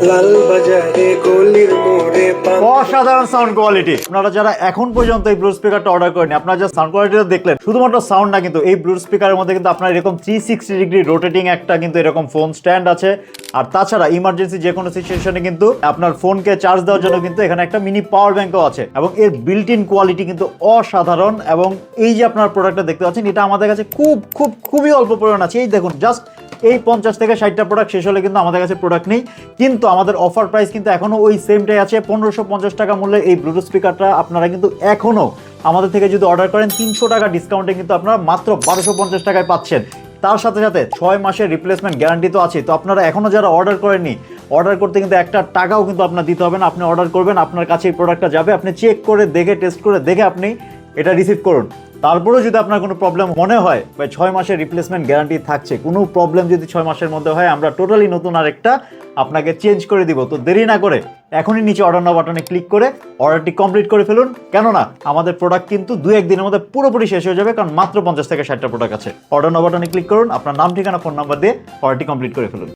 লালবাজারে গলির মোড়ে অসাধারণ সাউন্ড কোয়ালিটি। আপনারা যারা এখন পর্যন্ত এই ব্লুটুথ স্পিকারটা অর্ডার করেনি, আপনারা যে সাউন্ড কোয়ালিটিটা দেখলেন, শুধুমাত্র সাউন্ড না, কিন্তু এই ব্লুটুথ স্পিকারের মধ্যে কিন্তু আপনার এরকম 360 ডিগ্রি রোটেটিং একটা কিন্তু এরকম ফোন স্ট্যান্ড আছে। আর তাছাড়া ইমার্জেন্সি যে কোনো সিচুয়েশনে কিন্তু আপনার ফোনকে চার্জ দেওয়ার জন্য কিন্তু এখানে একটা মিনি পাওয়ার ব্যাংকও আছে। এবং এর বিল্ট ইন কোয়ালিটি কিন্তু অসাধারণ। এবং এই যে আপনার প্রোডাক্টটা দেখতে পাচ্ছেন, এটা আমাদের কাছে খুবই অল্প পরিমাণ আছে। এই দেখুন, জাস্ট এই 50 থেকে 60টা প্রোডাক্ট শেষ হলে কিন্তু আমাদের কাছে প্রোডাক্ট নেই। কিন্তু আমাদের অফার প্রাইস কিন্তু এখনো ওই সেমটাই আছে। 1550 টাকা মূল্যের এই ব্লুটুথ স্পিকারটা আপনারা কিন্তু এখনো আমাদের থেকে যদি অর্ডার করেন 300 টাকা ডিসকাউন্টে কিন্তু আপনারা মাত্র 1250 টাকায় পাচ্ছেন। তার সাথে সাথে 6 মাসের রিপ্লেসমেন্ট গ্যারান্টি তো আছে। তো আপনারা এখনো যারা অর্ডার করেননি, অর্ডার করতে কিন্তু একটা টাকাও কিন্তু আপনার দিতে হবে না। আপনি অর্ডার করবেন, আপনার কাছে এই প্রোডাক্টটা যাবে, আপনি চেক করে দেখে, টেস্ট করে দেখে আপনি এটা রিসিভ করুন। তারপরেও যদি আপনার কোনো প্রবলেম মনে হয়, বা 6 মাসের রিপ্লেসমেন্ট গ্যারান্টি থাকছে, কোনো প্রবলেম যদি 6 মাসের মধ্যে হয়, আমরা টোটালি নতুন আরেকটা আপনাকে চেঞ্জ করে দিব। তো দেরি না করে এখনই নিচে অর্ডার নাও বাটনে ক্লিক করে অর্ডারটি কমপ্লিট করে ফেলুন। কেননা আমাদের প্রোডাক্ট কিন্তু 2-1 দিনের মধ্যে পুরোপুরি শেষ হয়ে যাবে, কারণ মাত্র 50 থেকে 60টা প্রোডাক্ট আছে। অর্ডার নাও বাটনে ক্লিক করুন, আপনার নাম, ঠিকানা, ফোন নাম্বার দিয়ে অর্ডারটি কমপ্লিট করে ফেলুন।